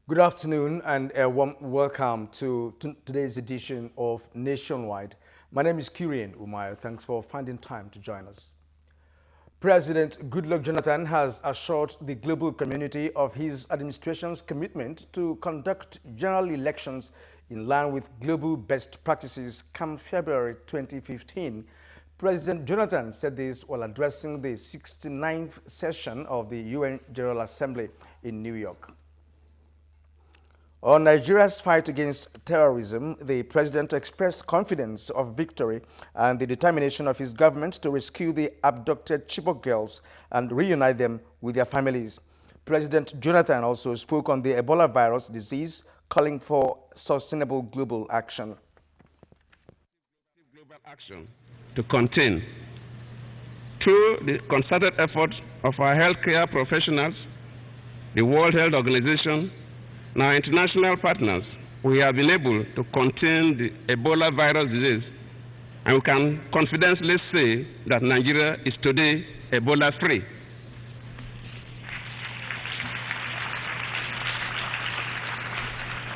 Good afternoon and a warm welcome to today's edition of Nationwide. My name is Kurian Umayo. Thanks for finding time to join us. President Goodluck Jonathan has assured the global community of his administration's commitment to conduct general elections in line with global best practices come February 2015. President Jonathan said this while addressing the 69th session of the UN General Assembly in New York. On Nigeria's fight against terrorism, the president expressed confidence of victory and the determination of his government to rescue the abducted Chibok girls and reunite them with their families. President Jonathan also spoke on the Ebola virus disease, calling for sustainable global action. Global action to contain. Through the concerted effort of our healthcare professionals, the World Health Organization, and our international partners, we have been able to contain the Ebola virus disease, and we can confidently say that Nigeria is today Ebola-free.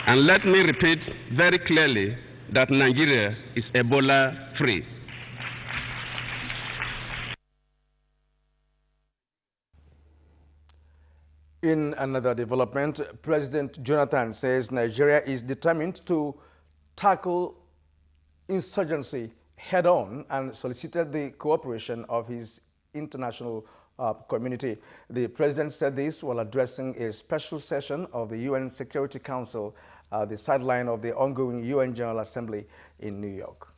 And let me repeat very clearly that Nigeria is Ebola-free. In another development, President Jonathan says Nigeria is determined to tackle insurgency head-on and solicited the cooperation of his international community. The president said this while addressing a special session of the UN Security Council at the sideline of the ongoing UN General Assembly in New York.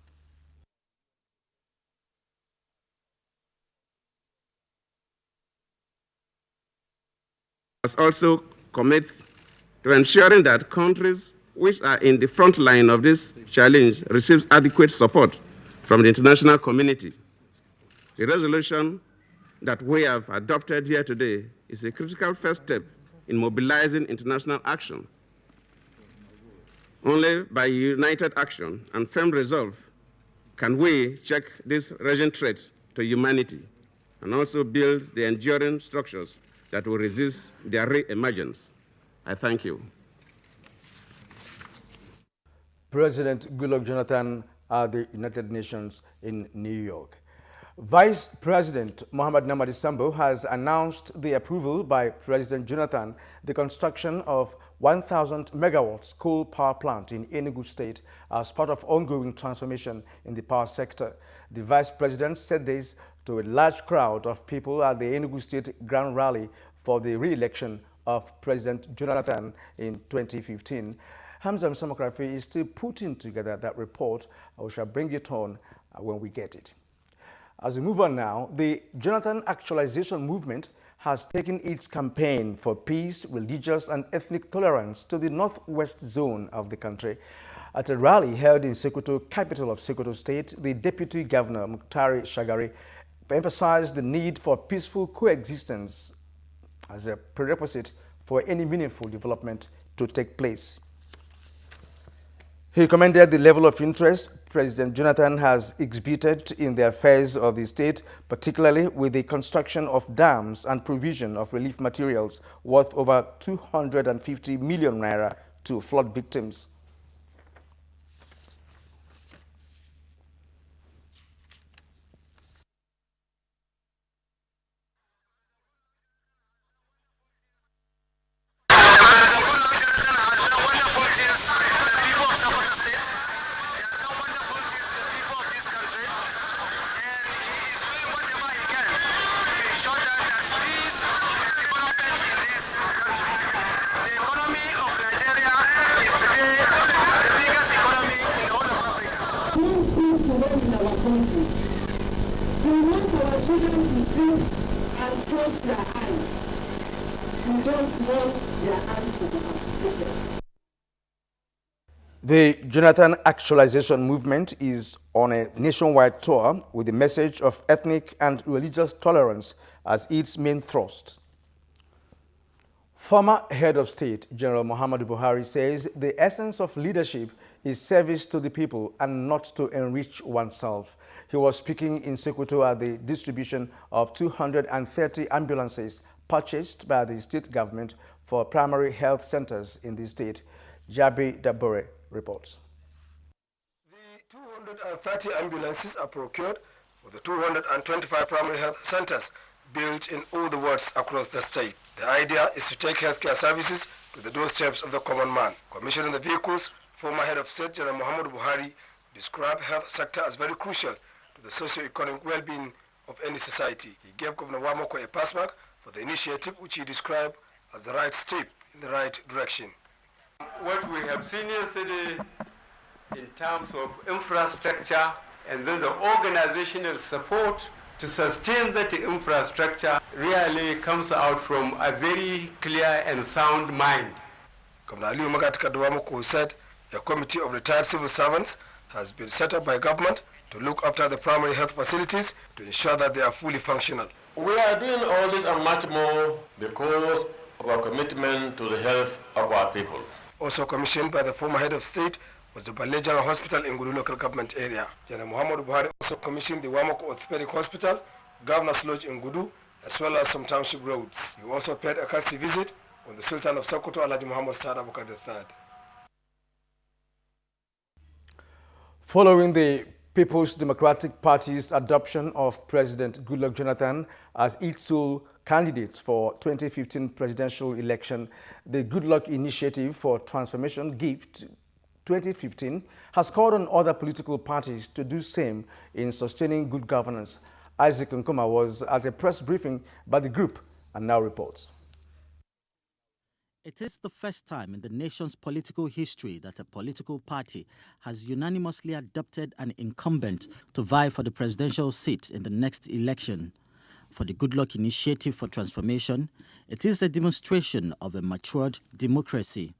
Must also commit to ensuring that countries which are in the front line of this challenge receive adequate support from the international community. The resolution that we have adopted here today is a critical first step in mobilizing international action. Only by united action and firm resolve can we check this raging threat to humanity and also build the enduring structures that will resist their re-emergence. I thank you. President Goodluck Jonathan at the United Nations in New York. Vice President Mohamed Namadi Sambo has announced the approval by President Jonathan the construction of 1,000 megawatts coal power plant in Enugu State as part of ongoing transformation in the power sector. The Vice President said this to a large crowd of people at the Enugu State Grand Rally for the re-election of President Jonathan in 2015. Hamza Msamakrafi is still putting together that report. We shall bring it on when we get it. As we move on now, the Jonathan Actualization Movement has taken its campaign for peace, religious and ethnic tolerance to the northwest zone of the country. At a rally held in Sokoto, capital of Sokoto State, the Deputy Governor Muktari Shagari emphasized the need for peaceful coexistence as a prerequisite for any meaningful development to take place. He commended the level of interest President Jonathan has exhibited in the affairs of the state, particularly with the construction of dams and provision of relief materials worth over 250 million naira to flood victims. We want our children to sleep and close their eyes. We don't want their eyes to be amputated. The Jonathan Actualization Movement is on a nationwide tour with the message of ethnic and religious tolerance as its main thrust. Former head of state, General Muhammadu Buhari, says the essence of leadership is service to the people and not to enrich oneself. He was speaking in Sokoto at the distribution of 230 ambulances purchased by the state government for primary health centers in the state. Jabi Dabore reports. The 230 ambulances are procured for the 225 primary health centers built in all the wards across the state. The idea is to take healthcare services to the doorsteps of the common man. Commissioning the vehicles, former head of state General Muhammadu Buhari described health sector as very crucial to the socio-economic well-being of any society. He gave Governor Wamoko a pass mark for the initiative, which he described as the right step in the right direction. What we have seen yesterday in terms of infrastructure and then the organizational support to sustain that infrastructure really comes out from a very clear and sound mind. Governor Aliyu Magatka Dwamoko said a committee of retired civil servants has been set up by government to look after the primary health facilities to ensure that they are fully functional. We are doing all this and much more because of our commitment to the health of our people. Also commissioned by the former head of state was the Ballet General Hospital in Gudu local government area. General Muhammadu Buhari also commissioned the Wamoko Orthopedic Hospital, Governor's Lodge in Gudu, as well as some township roads. He also paid a courtesy visit on the Sultan of Sokoto, Alhaji Muhammad Saad Abubakar III. Following the People's Democratic Party's adoption of President Goodluck Jonathan as its sole candidate for 2015 presidential election, the Goodluck Initiative for Transformation GIFT 2015 has called on other political parties to do same in sustaining good governance. Isaac Nkuma was at a press briefing by the group and now reports. It is the first time in the nation's political history that a political party has unanimously adopted an incumbent to vie for the presidential seat in the next election. For the Goodluck Initiative for Transformation, it is a demonstration of a matured democracy.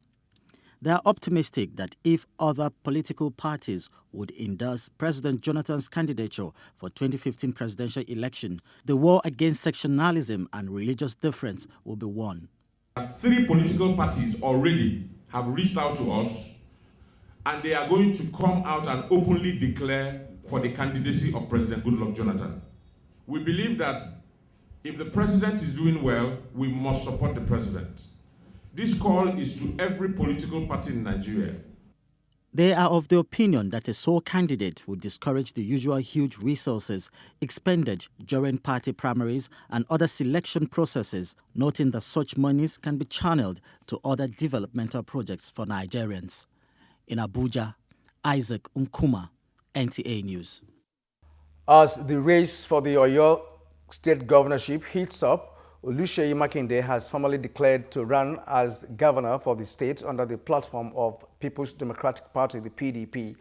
They are optimistic that if other political parties would endorse President Jonathan's candidature for 2015 presidential election, the war against sectionalism and religious difference will be won. 3 political parties already have reached out to us, and they are going to come out and openly declare for the candidacy of President Goodluck Jonathan. We believe that if the president is doing well, we must support the president. This call is to every political party in Nigeria. They are of the opinion that a sole candidate would discourage the usual huge resources expended during party primaries and other selection processes, noting that such monies can be channeled to other developmental projects for Nigerians. In Abuja, Isaac Nkuma, NTA News. As the race for the Oyo state governorship heats up, Oluseyi Makinde has formally declared to run as governor for the state under the platform of People's Democratic Party, the PDP.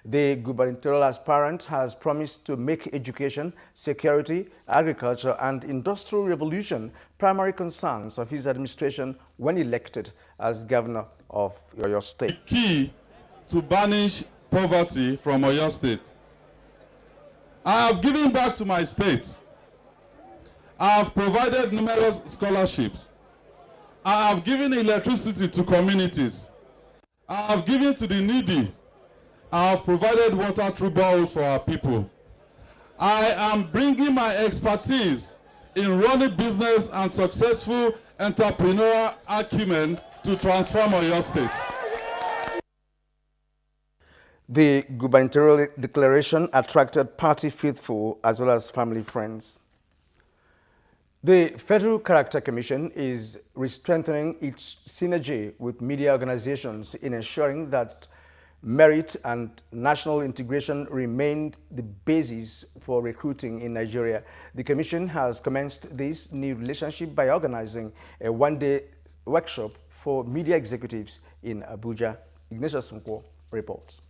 The gubernatorial aspirant has promised to make education, security, agriculture, and industrial revolution primary concerns of his administration when elected as governor of Oyo State. Key to banish poverty from Oyo State. I have given back to my state. I have provided numerous scholarships. I have given electricity to communities. I have given to the needy. I have provided water through boreholes for our people. I am bringing my expertise in running business and successful entrepreneurial acumen to transform Oyo State. The gubernatorial declaration attracted party faithful as well as family friends. The Federal Character Commission is strengthening its synergy with media organizations in ensuring that merit and national integration remain the basis for recruiting in Nigeria. The Commission has commenced this new relationship by organizing a one-day workshop for media executives in Abuja. Ignatius Nkwo reports.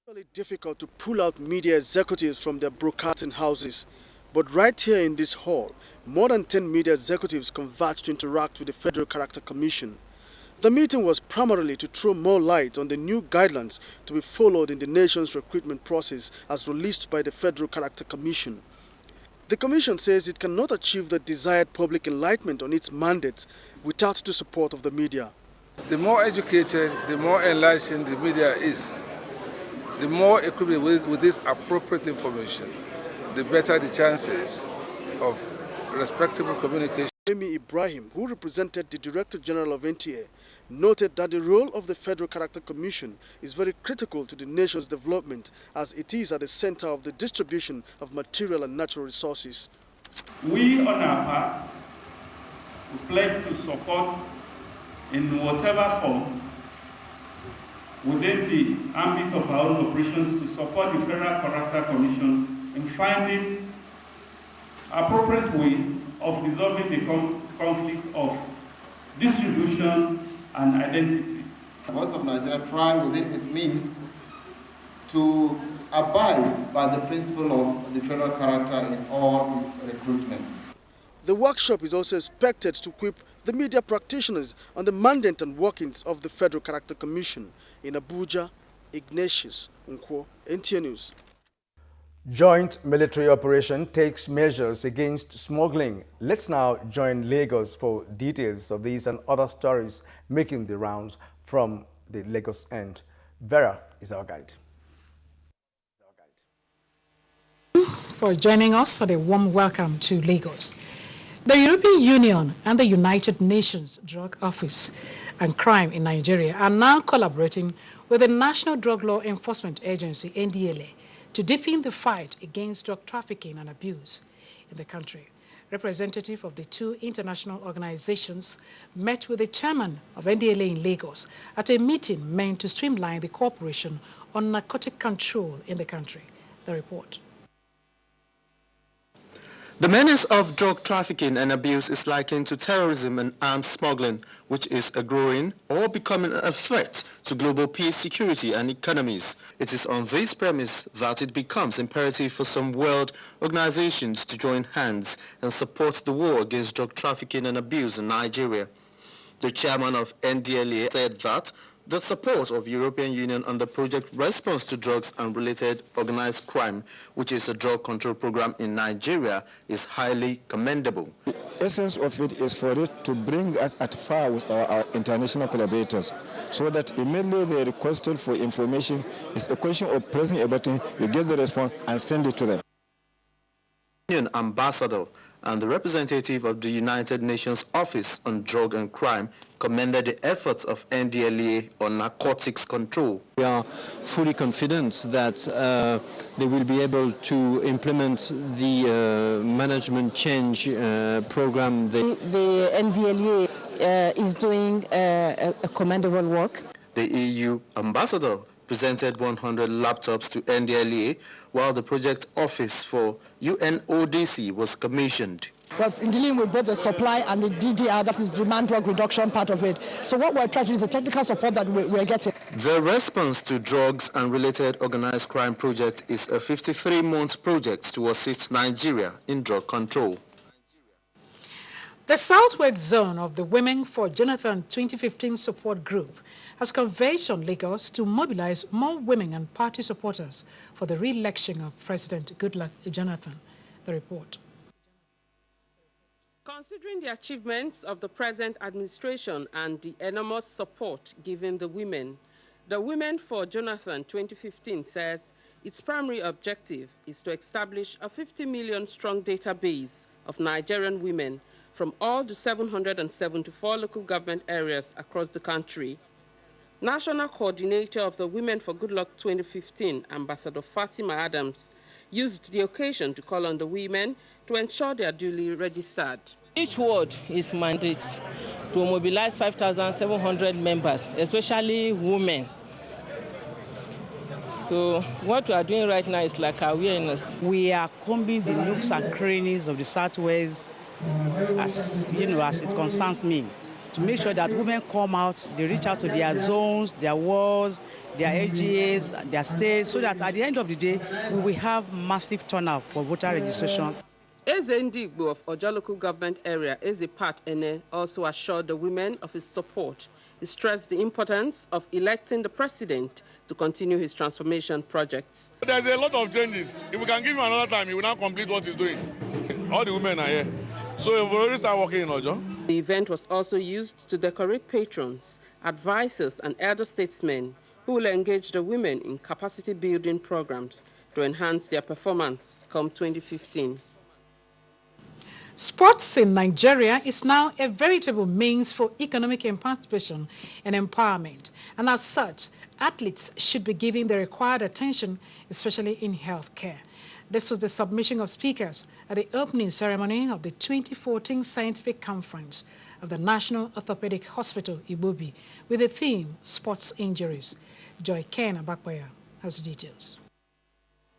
It's really difficult to pull out media executives from their broadcasting houses. But right here in this hall, more than 10 media executives converged to interact with the Federal Character Commission. The meeting was primarily to throw more light on the new guidelines to be followed in the nation's recruitment process as released by the Federal Character Commission. The Commission says it cannot achieve the desired public enlightenment on its mandates without the support of the media. The more educated, the more enlightened the media is, the more equipped with this appropriate information, the better the chances of respectable communication Amy Ibrahim, who represented the Director General of NTA, noted that the role of the Federal Character Commission is very critical to the nation's development, as it is at the center of the distribution of material and natural resources. We, on our part, we pledge to support in whatever form within the ambit of our own operations to support the Federal Character Commission in finding appropriate ways of resolving the conflict of distribution and identity. The Voice of Nigeria tried within its means to abide by the principle of the federal character in all its recruitment. The workshop is also expected to equip the media practitioners on the mandate and workings of the Federal Character Commission. In Abuja, Ignatius Nkwo, NTA News. Joint military operation takes measures against smuggling. Let's now join Lagos for details of these and other stories making the rounds from the Lagos end. Vera is our guide. For joining us and a warm welcome to Lagos. The European Union and the United Nations Drug Office and Crime in Nigeria are now collaborating with the National Drug Law Enforcement Agency, NDLA, to deepen the fight against drug trafficking and abuse in the country. Representatives of the two international organizations met with the chairman of NDLA in Lagos at a meeting meant to streamline the cooperation on narcotic control in the country. The report. The menace of drug trafficking and abuse is likened to terrorism and arms smuggling, which is a growing or becoming a threat to global peace, security and economies. It is on this premise that it becomes imperative for some world organizations to join hands and support the war against drug trafficking and abuse in Nigeria. The chairman of NDLA said that the support of European Union on the project Response to Drugs and Related Organized Crime, which is a drug control program in Nigeria, is highly commendable. The essence of it is for it to bring us at par with our international collaborators, so that immediately they requested for information, it's a question of pressing a button, you get the response and send it to them. Union ambassador and the representative of the United Nations Office on Drug and Crime commended the efforts of NDLA on narcotics control. We are fully confident that they will be able to implement the management change program. The NDLA is doing a commendable work. The EU ambassador presented 100 laptops to NDLA, while the project office for UNODC was commissioned. We're dealing with both the supply and the DDR, that is demand drug reduction part of it. So what we're trying to do is the technical support that we're getting. The Response to Drugs and Related Organized Crime project is a 53-month project to assist Nigeria in drug control. The Southwest Zone of the Women for Jonathan 2015 support group has convened on Lagos to mobilize more women and party supporters for the re-election of President Goodluck Jonathan. The report. Considering the achievements of the present administration and the enormous support given the Women for Jonathan 2015 says its primary objective is to establish a 50 million strong database of Nigerian women from all the 774 local government areas across the country. National Coordinator of the Women for Goodluck 2015, Ambassador Fatima Adams, used the occasion to call on the women to ensure they are duly registered. Each ward is mandated to mobilize 5,700 members, especially women. So what we are doing right now is like awareness. We are combing the nooks and crannies of the Southwest, as it concerns me, to make sure that women come out, they reach out to their zones, their wards, their LGAs, their states, so that at the end of the day, we will have massive turnout for voter registration. Eze Ndigbo of Oja local government area, Eze Pat Ene, also assured the women of his support. He stressed the importance of electing the president to continue his transformation projects. There's a lot of changes. If we can give him another time, he will not complete what he's doing. All the women are here. So we've already started working in Ojo. The event was also used to decorate patrons, advisors, and elder statesmen who will engage the women in capacity building programs to enhance their performance come 2015. Sports in Nigeria is now a veritable means for economic emancipation and empowerment, and as such, athletes should be given the required attention, especially in healthcare. This was the submission of speakers at the opening ceremony of the 2014 Scientific Conference of the National Orthopedic Hospital, Ibobi, with the theme, Sports Injuries. Joy Ken Abakboya has the details.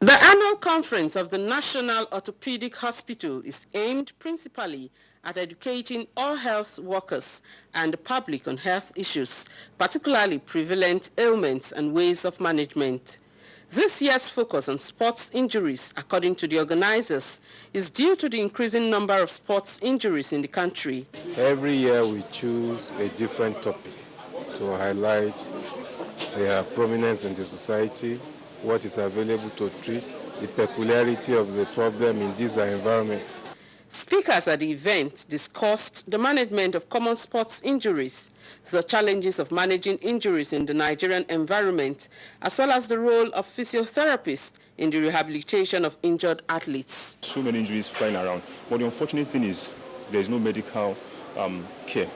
The annual conference of the National Orthopedic Hospital is aimed principally at educating all health workers and the public on health issues, particularly prevalent ailments and ways of management. This year's focus on sports injuries, according to the organizers, is due to the increasing number of sports injuries in the country. Every year we choose a different topic to highlight their prominence in the society, what is available to treat, the peculiarity of the problem in this environment. Speakers at the event discussed the management of common sports injuries, the challenges of managing injuries in the Nigerian environment, as well as the role of physiotherapists in the rehabilitation of injured athletes. So many injuries flying around, but the unfortunate thing is there is no medical care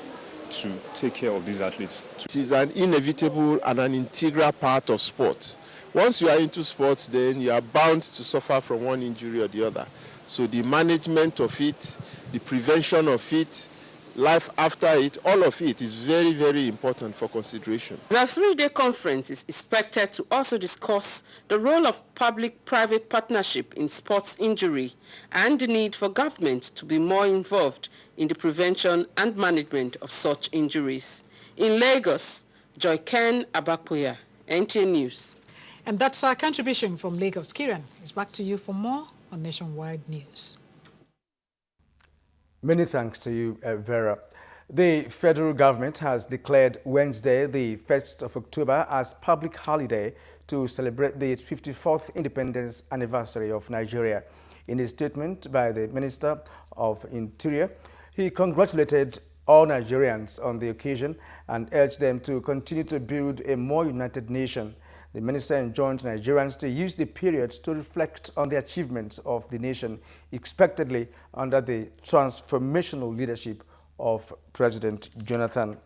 to take care of these athletes. It is an inevitable and an integral part of sport. Once you are into sports, then you are bound to suffer from one injury or the other. So the management of it, the prevention of it, life after it, all of it is very, very important for consideration. The three-day conference is expected to also discuss the role of public-private partnership in sports injury and the need for government to be more involved in the prevention and management of such injuries. In Lagos, Joy Ken Abakboya, NTA News. And that's our contribution from Lagos. Kiran is back to you for more on Nationwide News. Many thanks to you, Vera. The federal government has declared Wednesday, the 1st of October, as public holiday to celebrate the 54th independence anniversary of Nigeria. In a statement by the Minister of Interior, he congratulated all Nigerians on the occasion and urged them to continue to build a more united nation. The minister enjoined Nigerians to use the period to reflect on the achievements of the nation, expectedly under the transformational leadership of President Jonathan.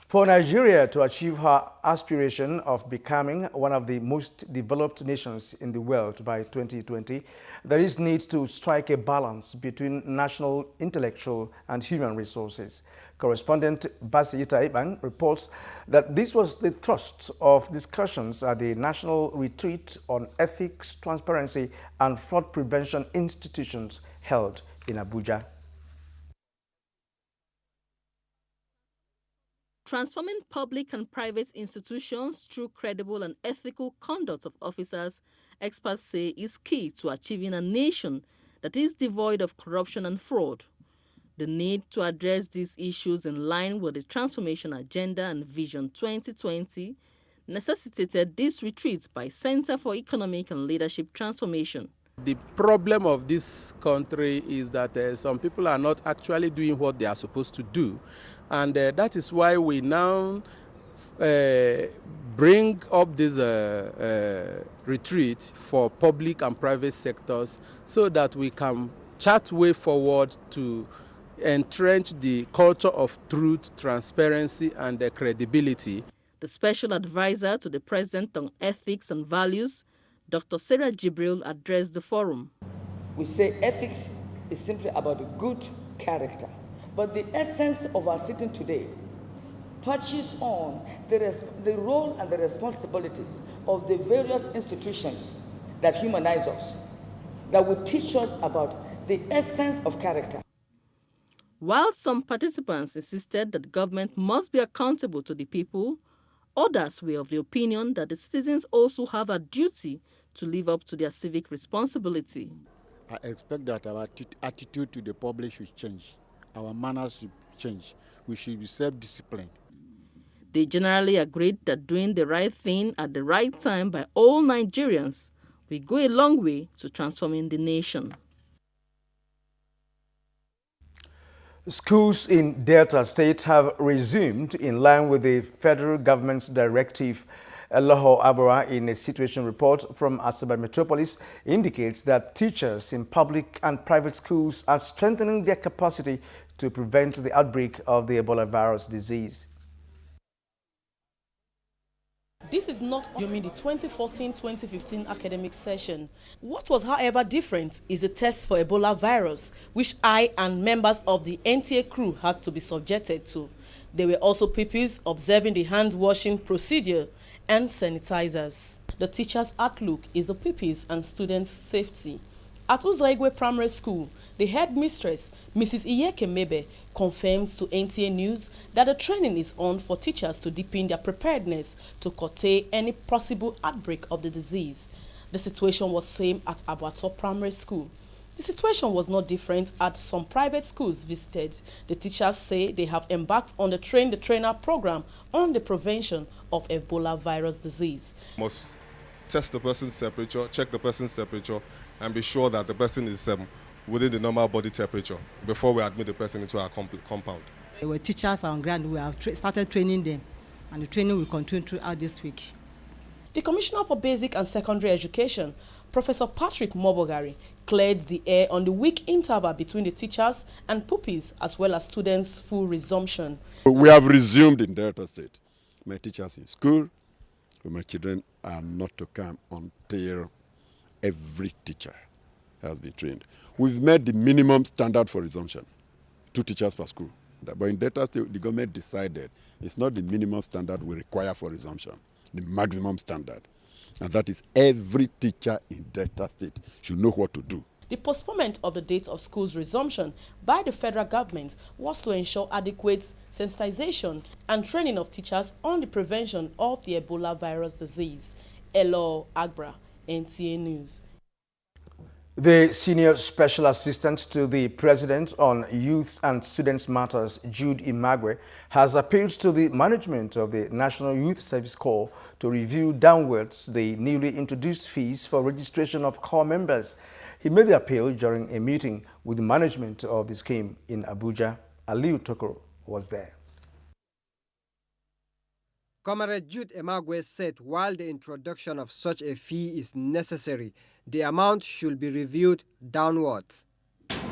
For Nigeria to achieve her aspiration of becoming one of the most developed nations in the world by 2020, there is need to strike a balance between national, intellectual, and human resources. Correspondent Basiyita Iban reports that this was the thrust of discussions at the National Retreat on Ethics, Transparency, and Fraud Prevention Institutions held in Abuja. Transforming public and private institutions through credible and ethical conduct of officers, experts say, is key to achieving a nation that is devoid of corruption and fraud. The need to address these issues in line with the Transformation Agenda and Vision 2020 necessitated this retreat by Center for Economic and Leadership Transformation. The problem of this country is that some people are not actually doing what they are supposed to do. And that is why we now bring up this retreat for public and private sectors so that we can chart way forward to entrench the culture of truth, transparency, and credibility. The special advisor to the President on Ethics and Values, Dr. Sarah Jibril, addressed the forum. We say ethics is simply about good character, but the essence of our sitting today touches on the role and the responsibilities of the various institutions that humanize us, that will teach us about the essence of character. While some participants insisted that government must be accountable to the people, others were of the opinion that the citizens also have a duty to live up to their civic responsibility. I expect that our attitude to the public should change. Our manners should change. We should be self-disciplined. They generally agreed that doing the right thing at the right time by all Nigerians will go a long way to transforming the nation. Schools in Delta State have resumed in line with the federal government's directive. Eloho Abora, in a situation report from Asaba Metropolis, indicates that teachers in public and private schools are strengthening their capacity to prevent the outbreak of the Ebola virus disease. This is not during the 2014-2015 academic session. What was, however, different is the test for Ebola virus, which I and members of the NTA crew had to be subjected to. There were also pupils observing the hand-washing procedure and sanitizers. The teacher's outlook is the pupils' and students' safety. At Uzaigwe Primary School, the headmistress, Mrs. Iyeke Mebe, confirmed to NTA News that the training is on for teachers to deepen their preparedness to curtail any possible outbreak of the disease. The situation was same at Abato Primary School. The situation was not different at some private schools visited. The teachers say they have embarked on the Train the Trainer program on the prevention of Ebola virus disease. Must test the person's temperature, check the person's temperature, and be sure that the person is within the normal body temperature before we admit the person into our compound. There were teachers on ground. We have started training them, and the training will continue throughout this week. The Commissioner for Basic and Secondary Education, Professor Patrick Mobogari, cleared the air on the week interval between the teachers and pupils as well as students' full resumption. We have resumed in Delta State. My teachers in school, my children are not to come until every teacher has been trained. We've met the minimum standard for resumption, 2 teachers per school. But in Delta State, the government decided it's not the minimum standard we require for resumption, the maximum standard. And that is every teacher in Delta State should know what to do. The postponement of the date of school's resumption by the federal government was to ensure adequate sensitization and training of teachers on the prevention of the Ebola virus disease. Elo Agbra, NTA News. The Senior Special Assistant to the President on Youth and Students Matters, Jude Imagwe, has appealed to the management of the National Youth Service Corps to review downwards the newly introduced fees for registration of corps members. He made the appeal during a meeting with the management of the scheme in Abuja. Aliu Tokoro was there. Comrade Jude Imagwe said while the introduction of such a fee is necessary, the amount should be reviewed downwards.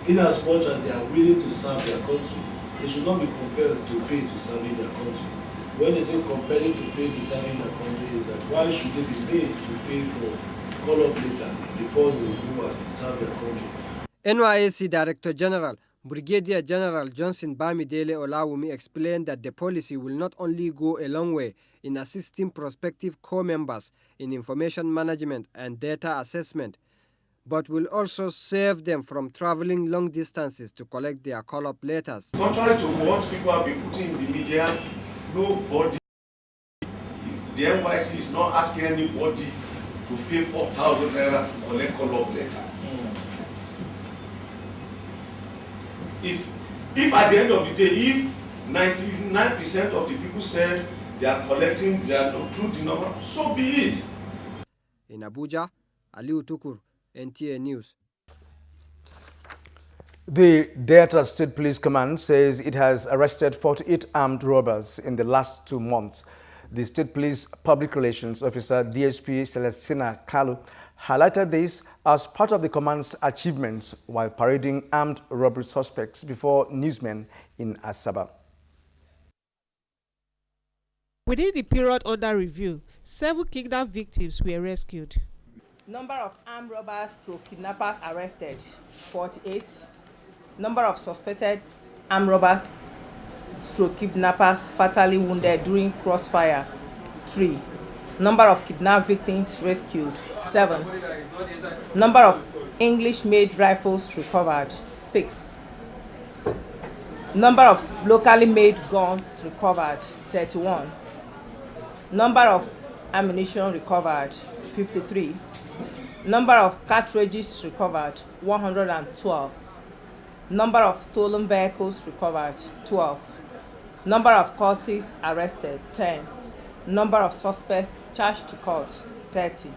In as much as they are willing to serve their country, they should not be compelled to pay to serve their country. When they say compelling to pay to serve their country, is that why should they be paid to pay for call-up later before they go and serve their country? NYSC Director General Brigadier General Johnson Bamidele Olawumi explained that the policy will not only go a long way in assisting prospective corps members in information management and data assessment, but will also save them from traveling long distances to collect their call-up letters. Contrary to what people have been putting in the media, nobody, the NYSC is not asking anybody to pay 4,000 naira to collect call-up letter. If at the end of the day, if 99% of the people said they are collecting their through the number, so be it. In Abuja, Aliu Tukur, NTA News. The Delta State Police Command says it has arrested 48 armed robbers in the last 2 months. The State Police Public Relations Officer DSP Celestina Kalu highlighted this as part of the command's achievements while parading armed robbery suspects before newsmen in Asaba. Within the period under review, 7 kidnapped victims were rescued. Number of armed robbers to kidnappers arrested, 48. Number of suspected armed robbers / kidnappers fatally wounded during crossfire, 3. Number of kidnapped victims rescued, 7. Number of English-made rifles recovered, 6. Number of locally made guns recovered, 31. Number of ammunition recovered, 53. Number of cartridges recovered, 112. Number of stolen vehicles recovered, 12. Number of cultists arrested, 10. Number of suspects charged to court, 30.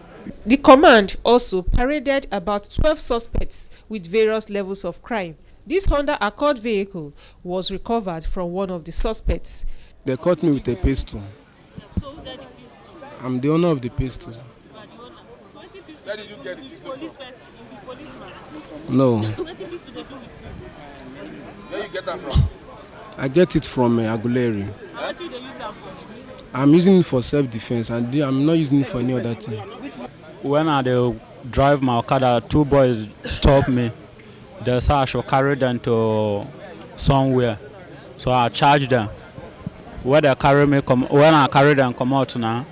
The command also paraded about 12 suspects with various levels of crime. This Honda Accord vehicle was recovered from one of the suspects. They caught me with a pistol. I'm the owner of the pistol. Where did you get the pistol from? Policeman. No. What pistol they do with you? Where you get that from? I get it from Aguleri. What do they use that for? I'm using it for self-defense and I'm not using it for any other thing. When I drive my Okada, two boys stop me. They say I should carry them to somewhere. So I charge them. When I carry them come out now,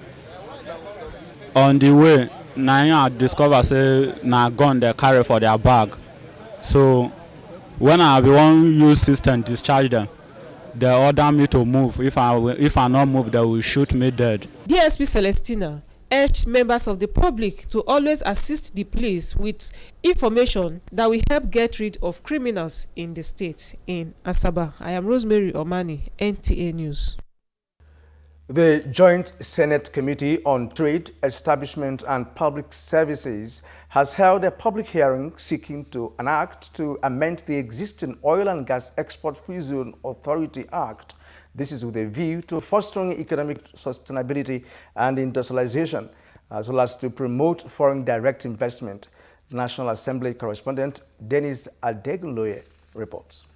on the way, now I discover say na gun they carry for their bag. So when I want use system discharge them, they order me to move. If I not move, they will shoot me dead. DSP Celestina urged members of the public to always assist the police with information that will help get rid of criminals in the state. In Asaba, I am Rosemary Omani, NTA News. The Joint Senate Committee on Trade, Establishment and Public Services has held a public hearing seeking to enact to amend the existing Oil and Gas Export Free Zone Authority Act. This is with a view to fostering economic sustainability and industrialization, as well as to promote foreign direct investment. National Assembly correspondent Dennis Adegunloye reports.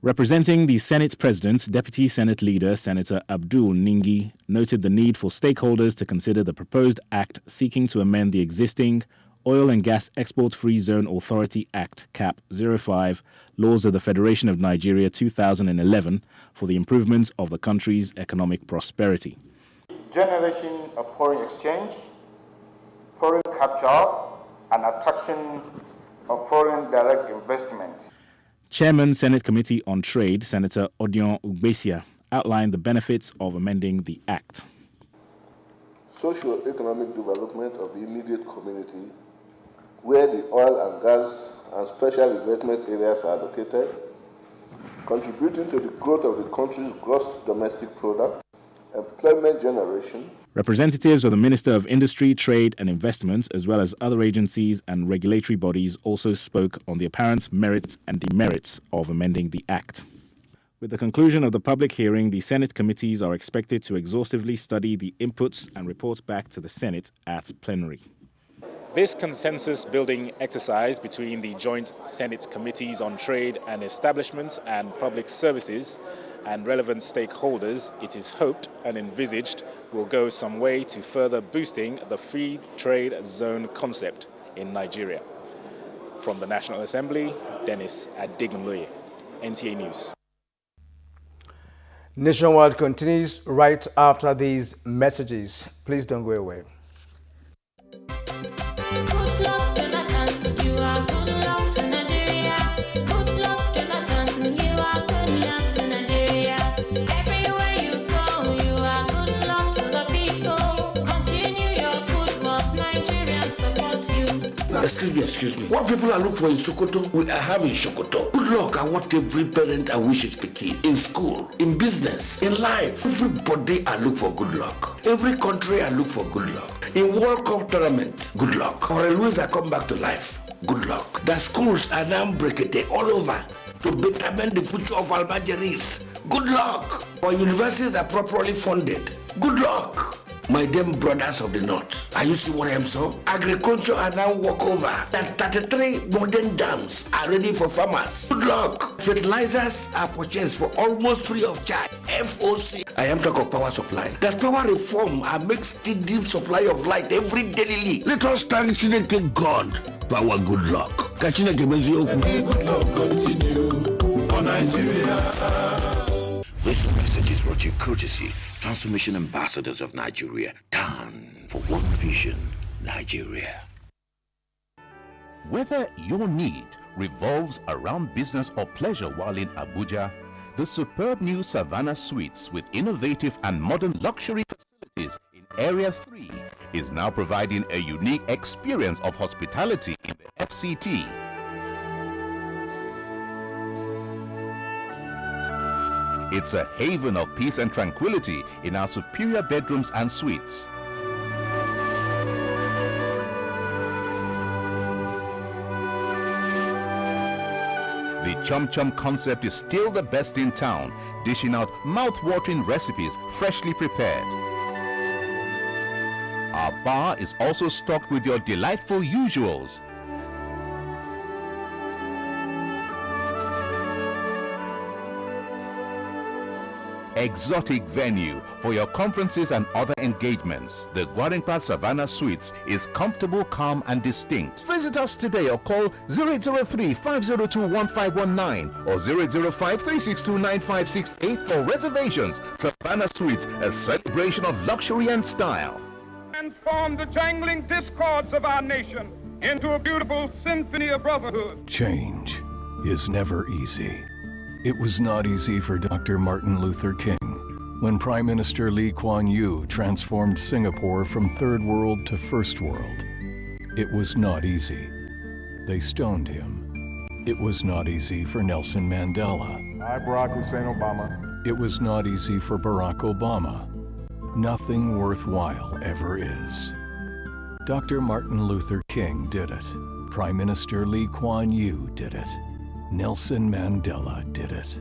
Representing the Senate President, Deputy Senate Leader Senator Abdul Ningi noted the need for stakeholders to consider the proposed act seeking to amend the existing Oil and Gas Export Free Zone Authority Act, CAP 05, Laws of the Federation of Nigeria 2011 for the improvements of the country's economic prosperity. Generation of foreign exchange, foreign capture, and attraction of foreign direct investment. Chairman, Senate Committee on Trade, Senator Odion Ugbesia, outlined the benefits of amending the act. Socio-economic development of the immediate community, where the oil and gas and special investment areas are located, contributing to the growth of the country's gross domestic product, employment generation. Representatives of the Minister of Industry, Trade and Investments, as well as other agencies and regulatory bodies, also spoke on the apparent merits and demerits of amending the Act. With the conclusion of the public hearing, the Senate committees are expected to exhaustively study the inputs and report back to the Senate at plenary. This consensus-building exercise between the Joint Senate Committees on Trade and Establishments and Public Services and relevant stakeholders, it is hoped and envisaged, will go some way to further boosting the free trade zone concept in Nigeria. From the National Assembly, Dennis Adegunloye, NTA News. Nationwide continues right after these messages. Please don't go away. Excuse me. What people are looking for in Sokoto, we are having Sokoto. Good luck are what every parent and wishes speaking. In school, in business, in life, everybody are looking for good luck. Every country are looking for good luck. In World Cup tournament, good luck. Or Louis are come back to life, good luck. The schools are now breaking all over to betterment the future of Almajiris. Good luck. Our universities are properly funded. Good luck. My dear brothers of the North, are you seeing what I'm saying? Agriculture are now walk over. That 33 modern dams are ready for farmers. Good luck. Fertilizers are purchased for almost free of charge. FOC. I am talking of power supply. That power reform are make steady supply of light every daily. Let us thank God for our good luck. Good luck continue for Nigeria. This message is brought to you courtesy Transformation Ambassadors of Nigeria. Down for One Vision, Nigeria. Whether your need revolves around business or pleasure while in Abuja, the superb new Savannah Suites with innovative and modern luxury facilities in Area 3 is now providing a unique experience of hospitality in the FCT. It's a haven of peace and tranquility in our superior bedrooms and suites. The Chum Chum concept is still the best in town, dishing out mouth-watering recipes freshly prepared. Our bar is also stocked with your delightful usuals. Exotic venue for your conferences and other engagements. The Gwarinpa Savannah Suites is comfortable, calm and distinct. Visit us today or call 0803-502-1519 or 0805-362-9568 for reservations. Savannah Suites, a celebration of luxury and style. Transform the jangling discords of our nation into a beautiful symphony of brotherhood. Change is never easy. It was not easy for Dr. Martin Luther King when Prime Minister Lee Kuan Yew transformed Singapore from third world to first world. It was not easy. They stoned him. It was not easy for Nelson Mandela. I, Barack Hussein Obama. It was not easy for Barack Obama. Nothing worthwhile ever is. Dr. Martin Luther King did it. Prime Minister Lee Kuan Yew did it. Nelson Mandela did it.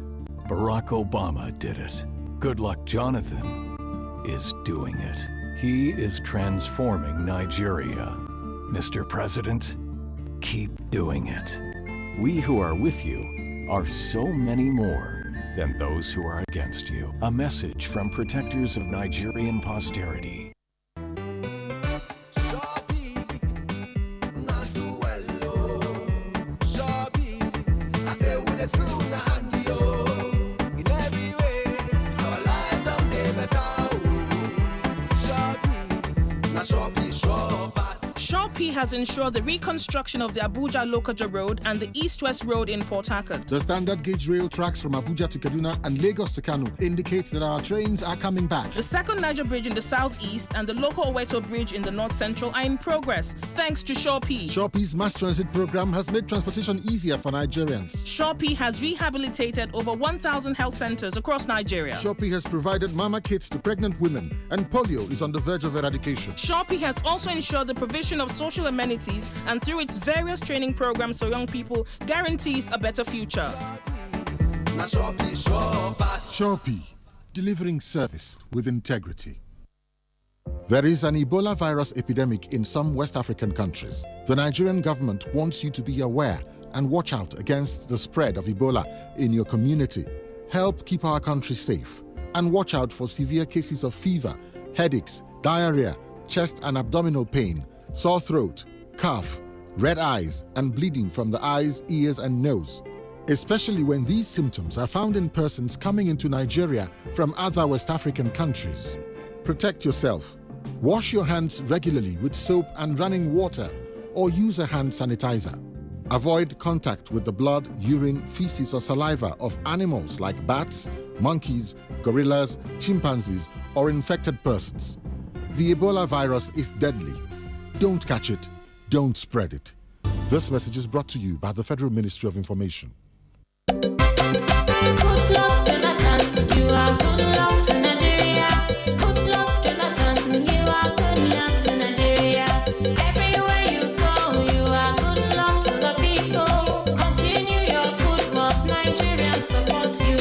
Barack Obama did it. Goodluck Jonathan is doing it. He is transforming Nigeria. Mr. President, keep doing it. We who are with you are so many more than those who are against you. A message from protectors of Nigerian posterity. Has ensured the reconstruction of the Abuja-Lokoja Road and the East-West Road in Port Harcourt. The standard gauge rail tracks from Abuja to Kaduna and Lagos to Kano indicate that our trains are coming back. The second Niger Bridge in the southeast and the Loko Oweto Bridge in the north-central are in progress, thanks to Shopee. Shopee's mass transit program has made transportation easier for Nigerians. Shopee has rehabilitated over 1,000 health centers across Nigeria. Shopee has provided mama kits to pregnant women, and polio is on the verge of eradication. Shopee has also ensured the provision of social amenities, and through its various training programs for young people, guarantees a better future. Shopee, delivering service with integrity. There is an Ebola virus epidemic in some West African countries. The Nigerian government wants you to be aware and watch out against the spread of Ebola in your community. Help keep our country safe and watch out for severe cases of fever, headaches, diarrhea, chest and abdominal pain, sore throat, cough, red eyes, and bleeding from the eyes, ears, and nose, especially when these symptoms are found in persons coming into Nigeria from other West African countries. Protect yourself. Wash your hands regularly with soap and running water, or use a hand sanitizer. Avoid contact with the blood, urine, feces, or saliva of animals like bats, monkeys, gorillas, chimpanzees, or infected persons. The Ebola virus is deadly. Don't catch it. Don't spread it. This message is brought to you by the Federal Ministry of Information. Good luck, Jonathan. You are good luck to Nigeria. Good luck, Jonathan. You are good luck to Nigeria. Everywhere you go, you are good luck to the people. Continue your good work. Nigeria support you.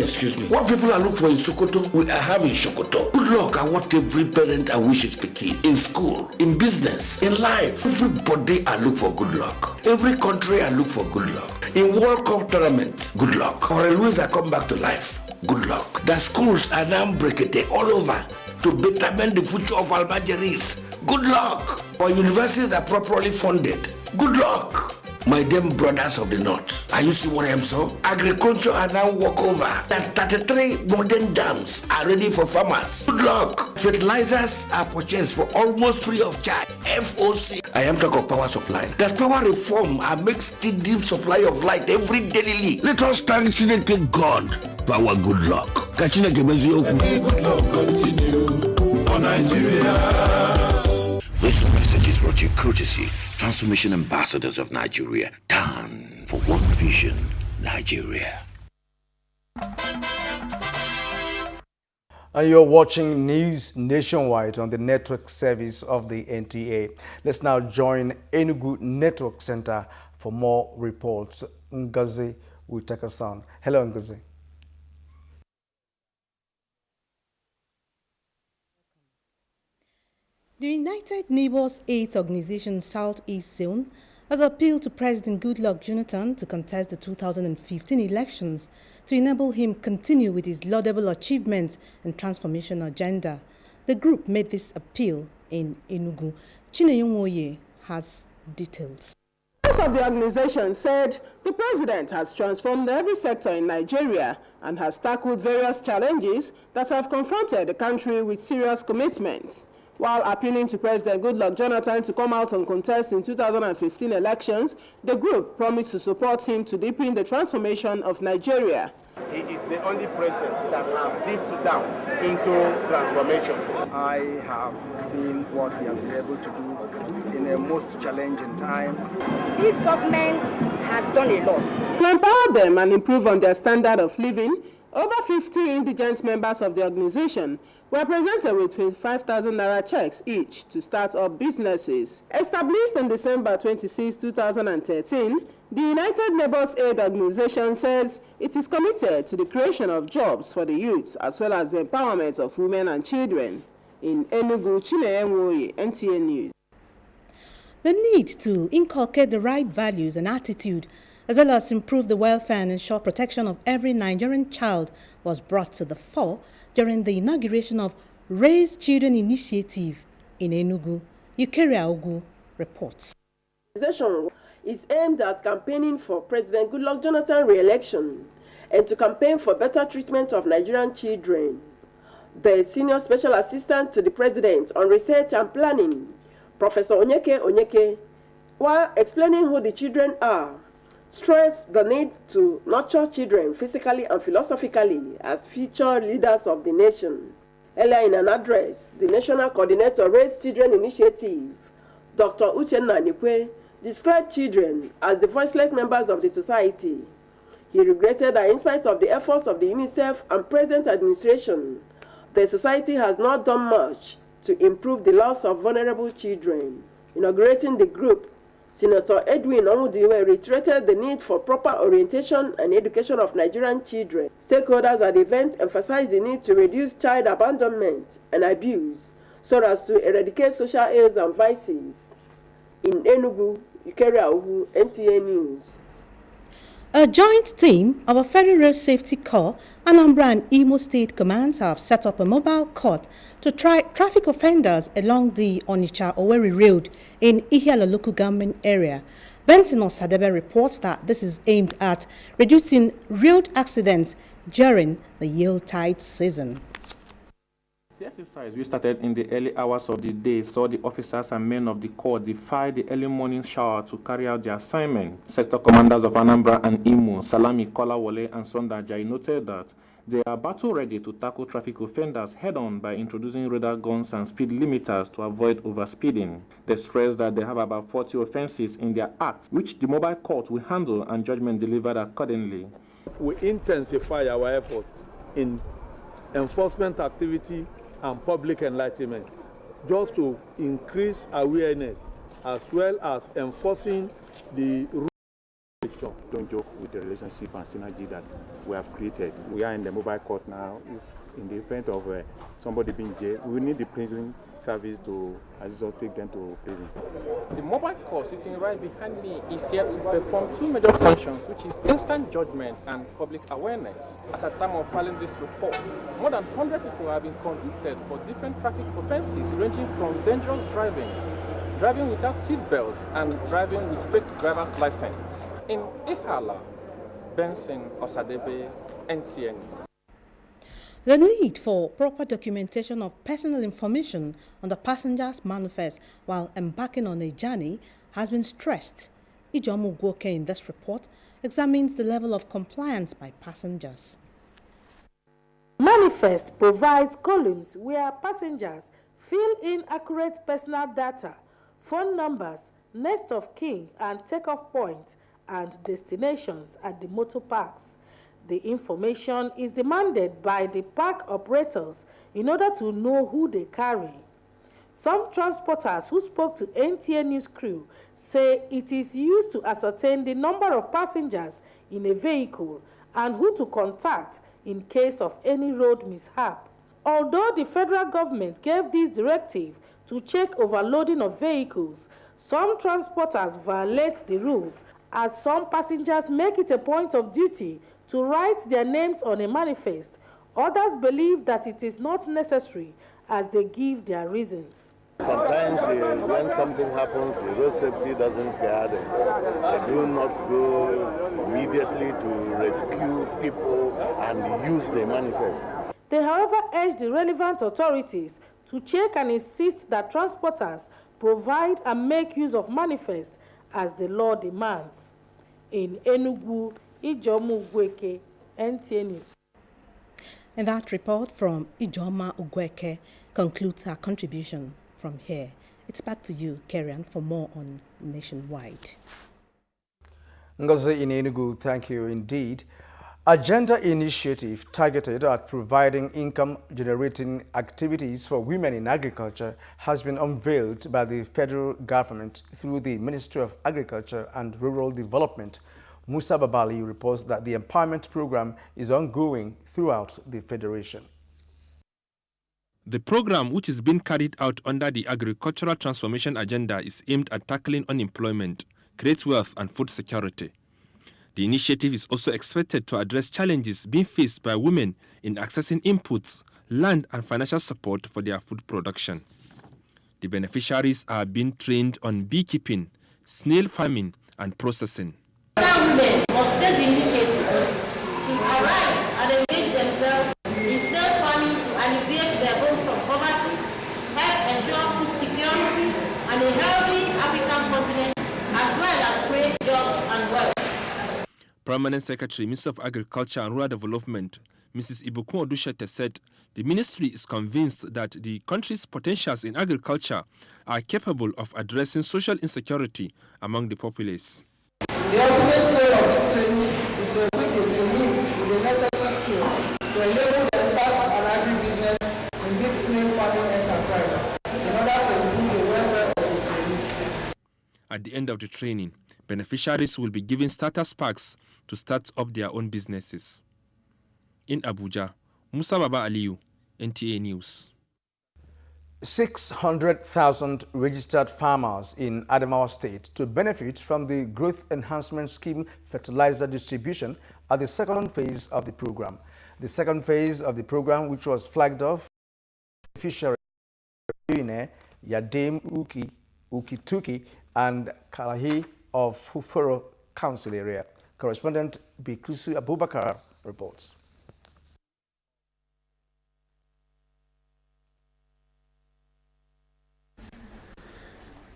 Excuse me. What people are looking for in Sokoto, we are having Sokoto. Good luck at what every parent and wishes speaking. In school, in business, in life. Everybody are look for good luck. Every country are look for good luck. In World Cup tournament, good luck. Or Louis are come back to life. Good luck. The schools are now breaking all over to betterment the future of Almajiris. Good luck. Our universities are properly funded. Good luck. My dear brothers of the north, are you seeing what I am saying? Agriculture are now walk over. That 33 modern dams are ready for farmers. Good luck. Fertilizers are purchased for almost free of charge. FOC. I am talking of power supply. That power reform are make steady supply of light every daily. Let us thank God. Power good luck. Good luck continue for Nigeria. This message is brought to you courtesy Transformation Ambassadors of Nigeria. TAN for One Vision, Nigeria. And you're watching News Nationwide on the network service of the NTA. Let's now join Enugu Network Center for more reports. Ngozi will take us on. Hello, Ngozi. The United Neighbors Aid Organization Southeast Zone has appealed to President Goodluck Jonathan to contest the 2015 elections to enable him continue with his laudable achievements and transformation agenda. The group made this appeal in Enugu. Chineyonwoye has details. Members of the organization said the president has transformed every sector in Nigeria and has tackled various challenges that have confronted the country with serious commitment. While appealing to President Goodluck Jonathan to come out and contest in 2015 elections, the group promised to support him to deepen the transformation of Nigeria. He is the only president that have dipped down into transformation. I have seen what he has been able to do in a most challenging time. This government has done a lot. To empower them and improve on their standard of living, over 50 indigent members of the organization were presented with 25,000 naira checks each to start up businesses. Established in December 26, 2013, the United Neighbors Aid Organization says it is committed to the creation of jobs for the youth as well as the empowerment of women and children. In Enugu, Chineyonwoye, NTN News. The need to inculcate the right values and attitude as well as improve the welfare and ensure protection of every Nigerian child was brought to the fore during the inauguration of Raise Children Initiative in Enugu. Yukeria Ogu reports. The organization is aimed at campaigning for President Goodluck Jonathan re-election and to campaign for better treatment of Nigerian children. The Senior Special Assistant to the President on Research and Planning, Professor Onyeke, while explaining who the children are, stressed the need to nurture children physically and philosophically as future leaders of the nation. Earlier in an address, the National Coordinator Raise Children Initiative, Dr. Uchenna Nikwe, described children as the voiceless members of the society. He regretted that in spite of the efforts of the UNICEF and present administration, the society has not done much to improve the loss of vulnerable children. Inaugurating the group, Senator Edwin Omudiwe reiterated the need for proper orientation and education of Nigerian children. Stakeholders at the event emphasized the need to reduce child abandonment and abuse so as to eradicate social ills and vices. In Enugu, Yukeria Ogu, NTA News. A joint team of a Federal Road Safety Corps, Anambra and Imo State Commands have set up a mobile court to try traffic offenders along the Onitsha-Owerri Road in Ihiala local government area. Benson Osadebe reports that this is aimed at reducing road accidents during the Yuletide season. The exercise we started in the early hours of the day saw the officers and men of the corps defy the early morning shower to carry out their assignment. Sector commanders of Anambra and Imo, Salami Kolawole and Sondajai, noted that they are battle ready to tackle traffic offenders head-on by introducing radar guns and speed limiters to avoid overspeeding. They stress that they have about 40 offenses in their act, which the mobile court will handle and judgment delivered accordingly. We intensify our effort in enforcement activity and public enlightenment, just to increase awareness as well as enforcing the rule. Don't joke with the relationship and synergy that we have created. We are in the mobile court now. In the event of somebody being jailed, we need the prison service to take them to prison. The mobile court sitting right behind me is here to perform two major functions, which is instant judgment and public awareness. As at time of filing this report, more than 100 people have been convicted for different traffic offenses ranging from dangerous driving, driving without seatbelt, and driving with fake driver's license. In Ihiala, Benson Osadebe, NTN. The need for proper documentation of personal information on the passenger's manifest while embarking on a journey has been stressed. Ijomu Gwoke in this report examines the level of compliance by passengers. Manifest provides columns where passengers fill in accurate personal data, phone numbers, next of kin and takeoff points and destinations at the motor parks. The information is demanded by the park operators in order to know who they carry. Some transporters who spoke to NTN News crew say it is used to ascertain the number of passengers in a vehicle and who to contact in case of any road mishap. Although the federal government gave this directive to check overloading of vehicles, some transporters violate the rules, as some passengers make it a point of duty to write their names on a manifest. Others believe that it is not necessary, as they give their reasons. Sometimes when something happens, the road safety doesn't care. They do not go immediately to rescue people and use the manifest. They, however, urge the relevant authorities to check and insist that transporters provide and make use of manifest as the law demands. In Enugu, Ijeoma Ugwueke, NTA News. And that report from Ijeoma Ugwueke concludes our contribution from here. It's back to you, Karen, for more on Nationwide. Ngozi in Enugu, thank you indeed. A gender initiative targeted at providing income-generating activities for women in agriculture has been unveiled by the federal government through the Ministry of Agriculture and Rural Development. Musa Babali reports that the empowerment program is ongoing throughout the federation. The program, which is being carried out under the Agricultural Transformation Agenda, is aimed at tackling unemployment, create wealth and food security. The initiative is also expected to address challenges being faced by women in accessing inputs, land and financial support for their food production. The beneficiaries are being trained on beekeeping, snail farming and processing. Women must take the initiative to arise and engage themselves in snail farming to alleviate their goals from poverty, help ensure food security and a healthy African continent, as well as create jobs and wealth. Permanent Secretary, Minister of Agriculture and Rural Development, Mrs. Ibukun Odushete, said the ministry is convinced that the country's potentials in agriculture are capable of addressing social insecurity among the populace. The ultimate goal of this training is to equip the trainees with the necessary skills to enable them to start an agribusiness in this snail farming enterprise in order to improve the welfare of the trainees. At the end of the training, beneficiaries will be given starter packs to start up their own businesses. In Abuja, Musa Baba Aliyu, NTA News. 600,000 registered farmers in Adamawa State to benefit from the Growth Enhancement Scheme fertilizer distribution at the second phase of the program. The second phase of the program, which was flagged off, fishery Yadem Ukituki and Kalahi of Fufuro Council area. Correspondent Bikusu Abubakar reports.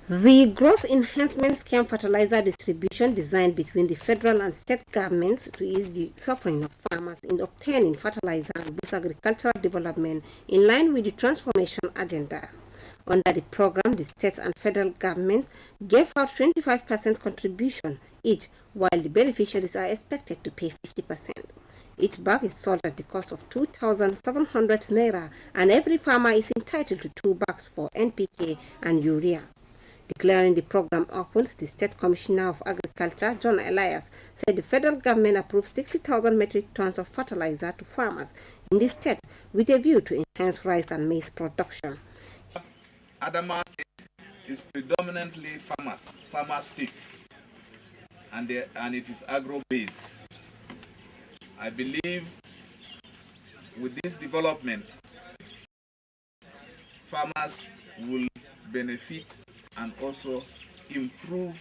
The Growth Enhancement Scheme fertilizer distribution designed between the federal and state governments to ease the suffering of farmers in obtaining fertilizer and boost agricultural development in line with the transformation agenda. Under the program, the states and federal governments gave out 25% contribution each, while the beneficiaries are expected to pay 50%. Each bag is sold at the cost of 2,700 naira, and every farmer is entitled to 2 bags for NPK and urea. Declaring the program open, the State Commissioner of Agriculture, John Elias, said the federal government approved 60,000 metric tons of fertilizer to farmers in the state with a view to enhance rice and maize production. Adamawa State is predominantly farmer state, and it is agro-based. I believe with this development, farmers will benefit and also improve.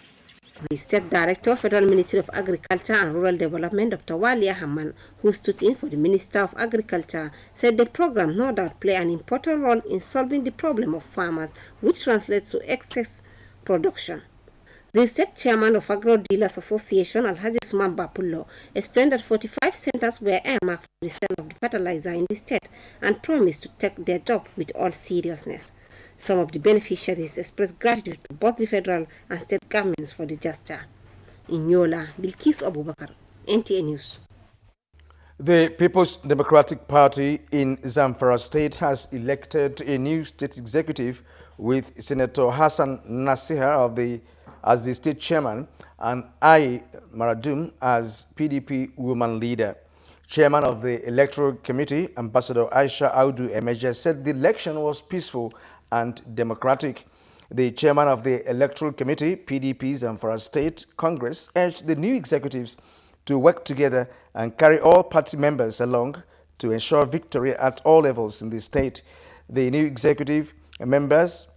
The State Director, Federal Ministry of Agriculture and Rural Development, Dr. Walia Haman, who stood in for the Minister of Agriculture, said the program no doubt play an important role in solving the problem of farmers, which translates to excess production. The State Chairman of Agro Dealers Association, Alhaji Usman Bapullo, explained that 45 centers were earmarked for the sale of the fertilizer in the state and promised to take their job with all seriousness. Some of the beneficiaries expressed gratitude to both the federal and state governments for the gesture. In Yola, Bilkis Abubakar, NTA News. The People's Democratic Party in Zamfara State has elected a new state executive with Senator Hassan Nasiha of the as the state chairman and Ai Maradum as PDP woman leader. Chairman of the Electoral Committee, Ambassador Aisha Audu Emeje, said the election was peaceful and democratic. The chairman of the Electoral Committee, PDP's Zamfara State Congress, urged the new executives to work together and carry all party members along to ensure victory at all levels in the state. The new executive members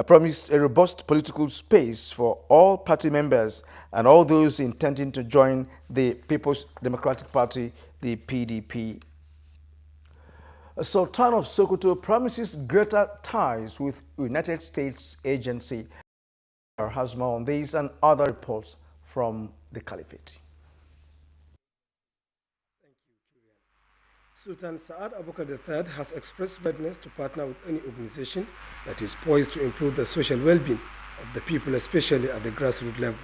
promised a robust political space for all party members and all those intending to join the People's Democratic Party, the PDP. Sultan of Sokoto promises greater ties with United States agency. Has more on these and other reports from the Caliphate. Sultan Saad Abubakar III has expressed readiness to partner with any organization that is poised to improve the social well-being of the people, especially at the grassroots level.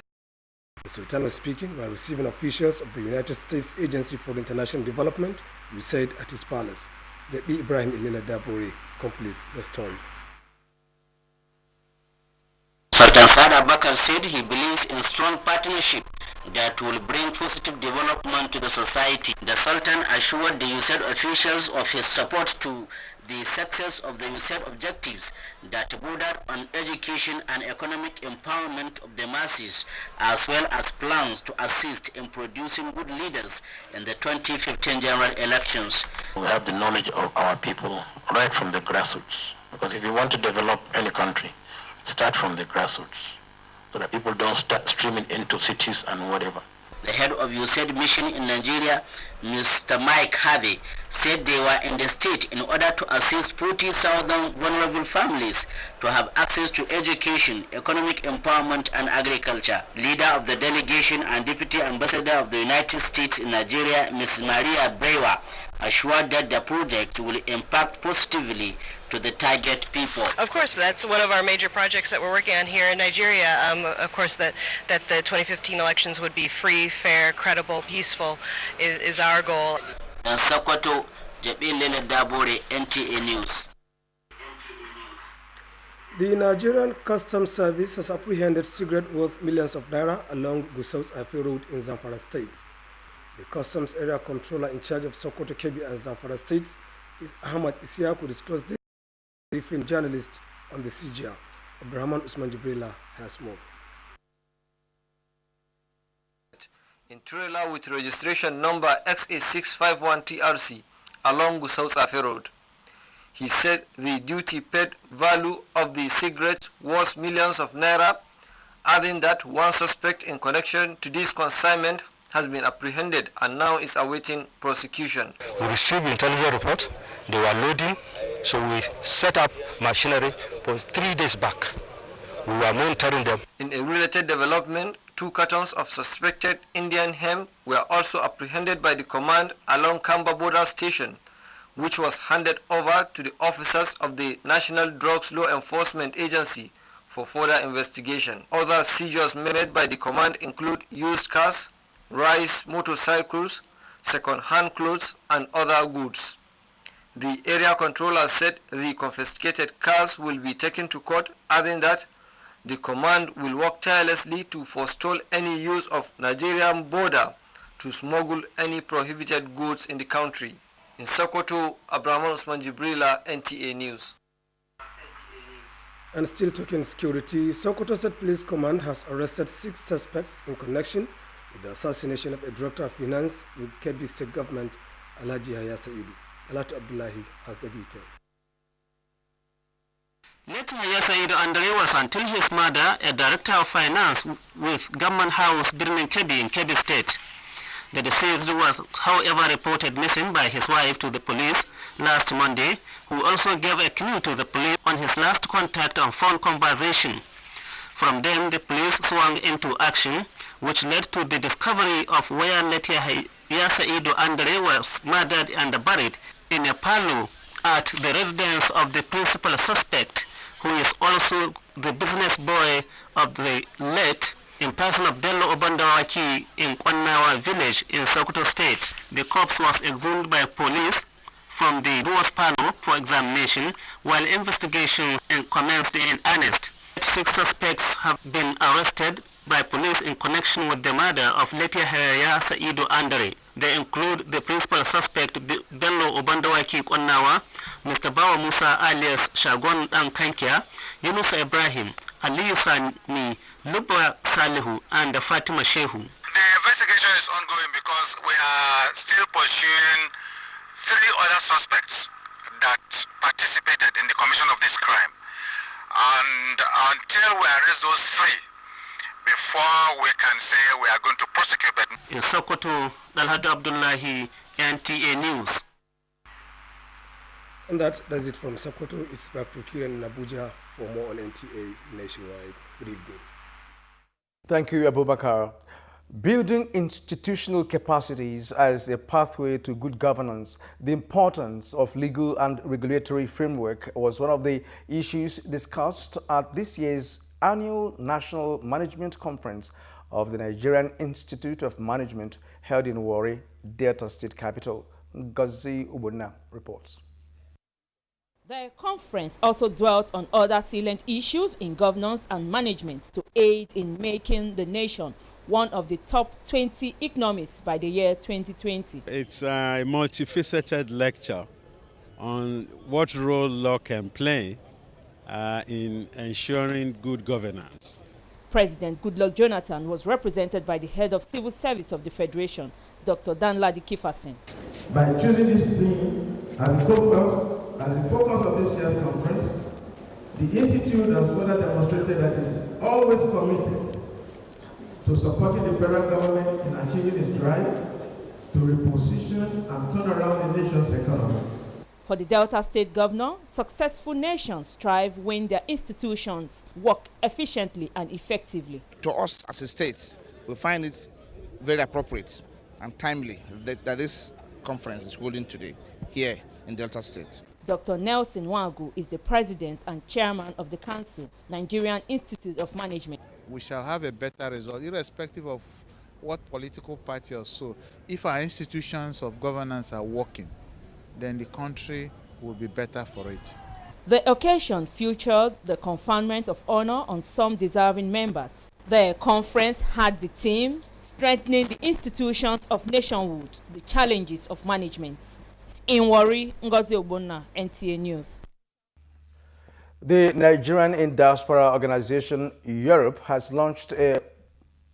The Sultan was speaking while receiving officials of the United States Agency for International Development, USAID, at his palace. J.B. Ibrahim Ilila Dabore completes the story. Sultan Saad Abubakar said he believes in strong partnership that will bring positive development to the society. The Sultan assured the USAID officials of his support to the success of the USAID objectives that bordered on education and economic empowerment of the masses, as well as plans to assist in producing good leaders in the 2015 general elections. We have the knowledge of our people right from the grassroots, because if you want to develop any country, start from the grassroots, so that people don't start streaming into cities and whatever. The head of USAID mission in Nigeria, Mr. Mike Harvey, said they were in the state in order to assist 40,000 vulnerable families to have access to education, economic empowerment, and agriculture. Leader of the delegation and Deputy Ambassador of the United States in Nigeria, Ms. Maria Brewa, assured that the project will impact positively to the target people. Of course, that's one of our major projects that we're working on here in Nigeria. Of course, that the 2015 elections would be free, fair, credible, peaceful is our goal. And Sokoto, J.B. Leonard Dabore, NTA News. The Nigerian Customs Service has apprehended cigarette worth millions of naira along Gusau's Afe Road in Zamfara State. The Customs Area Controller in charge of Sokoto, Kebbi and Zamfara States, Ahmad Isiaku, disclosed this briefing journalists on the CGR. Abrahman Usman Jibrila has more. In trailer with registration number XA651TRC along Gusau's Afe Road. He said the duty paid value of the cigarette was millions of naira, adding that one suspect in connection to this consignment has been apprehended and now is awaiting prosecution. We received intelligence report, they were loading, so we set up machinery for 3 days back. We were monitoring them. In a related development, 2 cartons of suspected Indian hemp were also apprehended by the command along Kamba Border Station, which was handed over to the officers of the National Drugs Law Enforcement Agency for further investigation. Other seizures made by the command include used cars, rice, motorcycles, second-hand clothes, and other goods. The area controller said the confiscated cars will be taken to court, adding that the command will work tirelessly to forestall any use of Nigerian border to smuggle any prohibited goods in the country. In Sokoto, Abraham Usman Jibrila, NTA News. And still talking security, Sokoto State Police Command has arrested 6 suspects in connection with the assassination of a director of finance with Kebbi State Government, Alhaji Yahya Saidu. Alatu Abdullahi has the details. Late Yahya Saidu Andre was until his mother a director of finance with Government House, Birnin Kebbi in Kebbi State. The deceased was, however, reported missing by his wife to the police last Monday, who also gave a clue to the police on his last contact and phone conversation. From then, the police swung into action, which led to the discovery of where late Yahya Saidu Andre was murdered and buried in a parlor at the residence of the principal suspect, who is also the business boy of the late in person of Bello Obandawaki in Kwannawa village in Sokoto State. The corpse was exhumed by police from the Duos panel for examination, while investigations commenced in earnest. 6 suspects have been arrested by police in connection with the murder of Letia Heraya Saidu Andere. They include the principal suspect Bello Obandawaki Konnawa, Mr. Bawa Musa alias Shagon Kankia, Yunusa Ibrahim, Aliyu Sani, Luba Salihu, and Fatima Shehu. The investigation is ongoing because we are still pursuing 3 other suspects that participated in the commission of this crime. And until we arrest those 3, before we can say we are going to prosecute them. In Sokoto, Dalhadu Abdullahi, NTA News. And that does it from Sokoto. It's back to Kiran in Abuja for more on NTA Nationwide. Good evening. Thank you, Abubakar. Building institutional capacities as a pathway to good governance, the importance of legal and regulatory framework was one of the issues discussed at this year's annual National Management Conference of the Nigerian Institute of Management held in Warri, Delta State Capital. Ngozi Ubona reports. The conference also dwelt on other salient issues in governance and management to aid in making the nation one of the top 20 economies by the year 2020. It's a multifaceted lecture on what role law can play in ensuring good governance. President Goodluck Jonathan was represented by the head of civil service of the Federation, Dr. Danladi Kifasin. By choosing this theme as the focus of this year's conference, the Institute has further demonstrated that it is always committed to supporting the federal government in achieving its drive to reposition and turn around the nation's economy. For the Delta State Governor, successful nations strive when their institutions work efficiently and effectively. To us as a state, we find it very appropriate and timely that this conference is holding today here in Delta State. Dr. Nelson Wagu is the president and chairman of the Council, Nigerian Institute of Management. We shall have a better result, irrespective of what political party or so. If our institutions of governance are working, then the country will be better for it. The occasion featured the conferment of honor on some deserving members. The conference had the theme, Strengthening the Institutions of Nationhood, the Challenges of Management. In Warri, Ngozi Ogbonna, NTA News. The Nigerian in Diaspora Organization Europe has launched a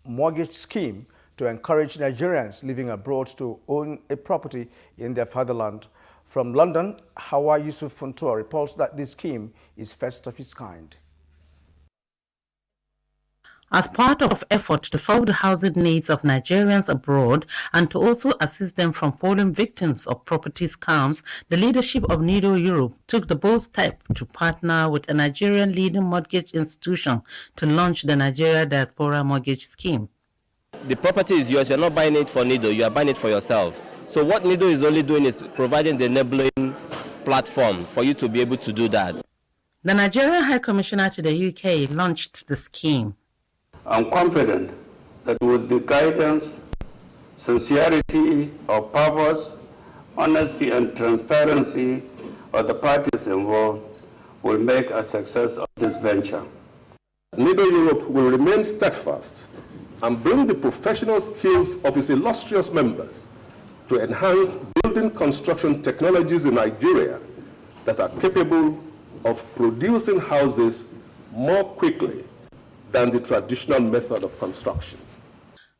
mortgage scheme to encourage Nigerians living abroad to own a property in their fatherland. From London, Hawa Yusuf Funtua reports that this scheme is first of its kind. As part of efforts to solve the housing needs of Nigerians abroad and to also assist them from falling victims of property scams, the leadership of NIDO Europe took the bold step to partner with a Nigerian leading mortgage institution to launch the Nigeria Diaspora Mortgage Scheme. The property is yours. You're not buying it for NIDO, you are buying it for yourself. So what NIDO is only doing is providing the enabling platform for you to be able to do that. The Nigerian High Commissioner to the UK launched the scheme. I'm confident that with the guidance, sincerity of purpose, honesty and transparency of the parties involved will make a success of this venture. NIDO Europe will remain steadfast and bring the professional skills of its illustrious members to enhance building construction technologies in Nigeria that are capable of producing houses more quickly than the traditional method of construction.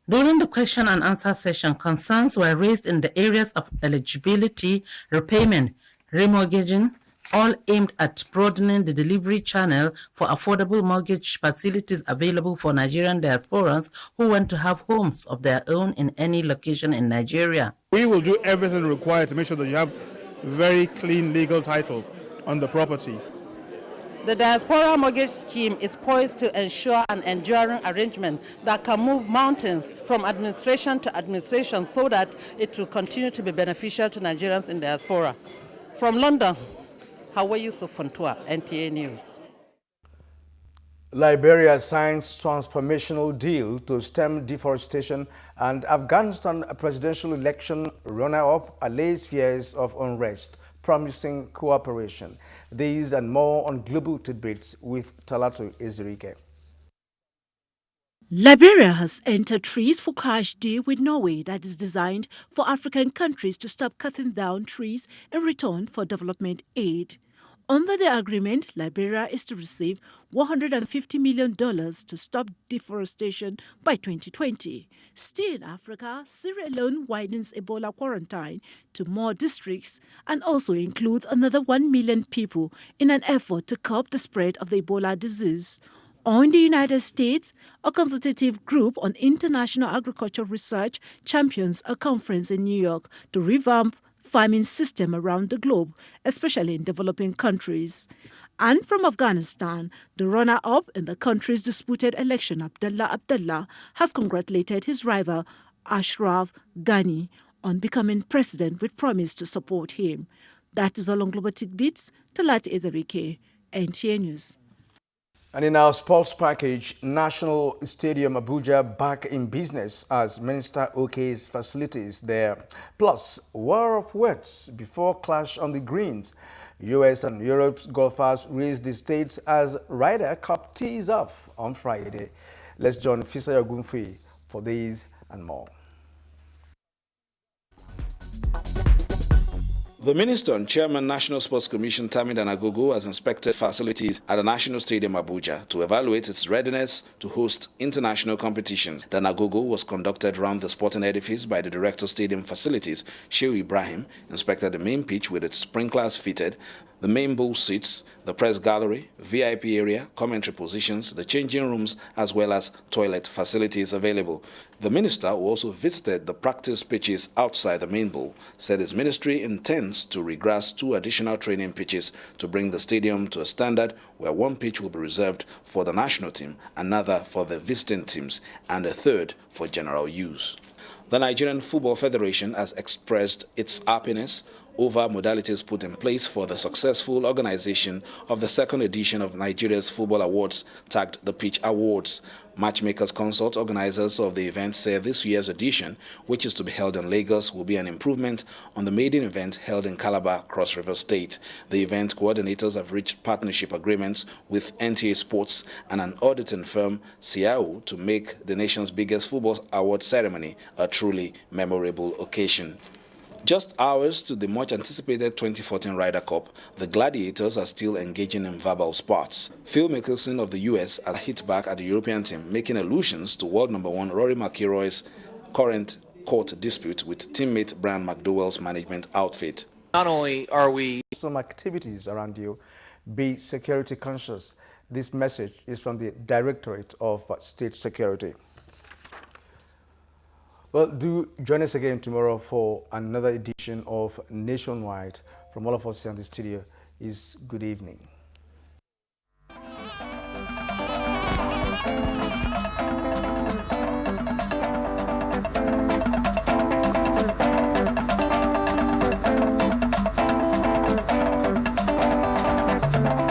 During the question and answer session, concerns were raised in the areas of eligibility, repayment, remortgaging, all aimed at broadening the delivery channel for affordable mortgage facilities available for Nigerian diasporans who want to have homes of their own in any location in Nigeria. We will do everything required to make sure that you have very clean legal title on the property. The Diaspora Mortgage Scheme is poised to ensure an enduring arrangement that can move mountains from administration to administration so that it will continue to be beneficial to Nigerians in diaspora. From London, Hawa Yusuf Funtua, NTA News. Liberia signs transformational deal to stem deforestation, and Afghanistan presidential election runner-up allays fears of unrest, promising cooperation. These and more on Global Tidbits with Talatu Ezirike. Liberia has entered trees for cash deal with Norway that is designed for African countries to stop cutting down trees in return for development aid. Under the agreement, Liberia is to receive $150 million to stop deforestation by 2020. Still in Africa, Sierra Leone widens Ebola quarantine to more districts and also includes another 1 million people in an effort to curb the spread of the Ebola disease. Or in the United States, a consultative group on international agricultural research champions a conference in New York to revamp farming system around the globe, especially in developing countries. And from Afghanistan, the runner-up in the country's disputed election, Abdullah Abdullah, has congratulated his rival, Ashraf Ghani, on becoming president with promise to support him. That is all on Global Tidbits. Talat Ezerike, NTA News. And in our sports package, National Stadium Abuja back in business as Minister OK's facilities there. Plus, war of words before clash on the greens. US and Europe's golfers raised the stakes as Ryder Cup tees off on Friday. Let's join Fisayo Gunfi for these and more. The Minister and Chairman National Sports Commission Tammy Danagogo has inspected facilities at the National Stadium Abuja to evaluate its readiness to host international competitions. Danagogo was conducted around the sporting edifice by the Director of Stadium Facilities, Shehu Ibrahim, inspected the main pitch with its sprinklers fitted, the main bowl seats, the press gallery, VIP area, commentary positions, the changing rooms, as well as toilet facilities available. The minister, who also visited the practice pitches outside the main bowl, said his ministry intends to regrass 2 additional training pitches to bring the stadium to a standard where 1 pitch will be reserved for the national team, another for the visiting teams, and a 3rd for general use. The Nigerian Football Federation has expressed its happiness over modalities put in place for the successful organization of the 2nd edition of Nigeria's Football Awards, tagged the Pitch Awards. Matchmakers Consult, organizers of the event, said this year's edition, which is to be held in Lagos, will be an improvement on the maiden event held in Calabar, Cross River State. The event coordinators have reached partnership agreements with NTA Sports and an auditing firm, CIO, to make the nation's biggest football award ceremony a truly memorable occasion. Just hours to the much-anticipated 2014 Ryder Cup, the Gladiators are still engaging in verbal spats. Phil Mickelson of the US has hit back at the European team, making allusions to world number 1 Rory McIlroy's current court dispute with teammate Brian McDowell's management outfit. Not only are we some activities around you, be security conscious. This message is from the Directorate of State Security. Well, do join us again tomorrow for another edition of Nationwide. From all of us here in the studio is good evening.